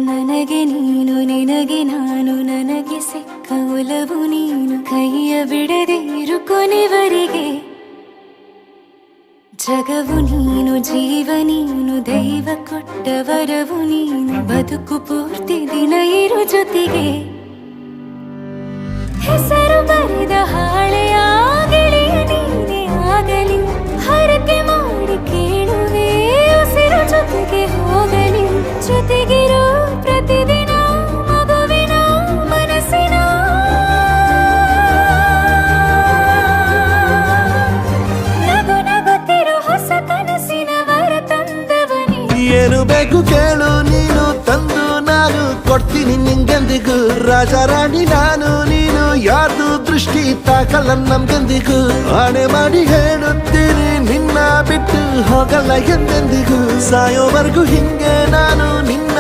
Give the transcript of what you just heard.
ನನಗೆ ನೀನು ನಿನಗೆ ನಾನು ನನಗೆ ಸಿಕ್ಕ ಒಲವು ನೀನು ಕೈಯ ಬಿಡದೆ ಇರು ಕೊನೆವರೆಗೆ ಜಗವು ನೀನು ಜೀವ ನೀನು ದೈವ ಕೊಟ್ಟ ವರವು ನೀನು ಬದುಕು ಪೂರ್ತಿ ದಿನ ಇರು ಜೊತೆಗೆ ಹೆಸರು ಬರೆದ ಹಾಳೆಯ ಗೆಳೆಯ ನೀನೇ ಆಗಲಿ ಹರಕೆ ಮಾಡಿ ಕೇಳುವೆ ಉಸಿರು ಜೊತೆಗೆ ಹೋಗಲಿ ಜೊತೆಗಿರೋ ಪ್ರತಿದಿನ ಮಗುವಿನ ಮನಸ್ಸಿನ ನಗು ನಗುತ್ತಿರೋ ಹೊಸ ಕನಸಿನ ವರ ತಂದವನೇ ಏನು ಬೇಕು ಕೇಳು ನೀನು ತಂದು ನಾನು ಕೊಡ್ತೀನಿ ನಿಂಗೆಂದಿಗೂ ರಾಜ ರಾಣಿ ನಾನು ನೀನು ಯಾರ್ದು ದೃಷ್ಟಿ ತಾಕಲ್ಲ ನಮ್ಗೆಂದಿಗೂ ಆಣೆ ಮಾಡಿ ಹೇಳುತ್ತೀನಿ ನಿನ್ನ ಬಿಟ್ಟು ಹೋಗಲ್ಲ ಎಂದೆಂದಿಗೂ ಸಾಯೋವರೆಗೂ ಹಿಂಗೆ ನಾನು ನಿನ್ನ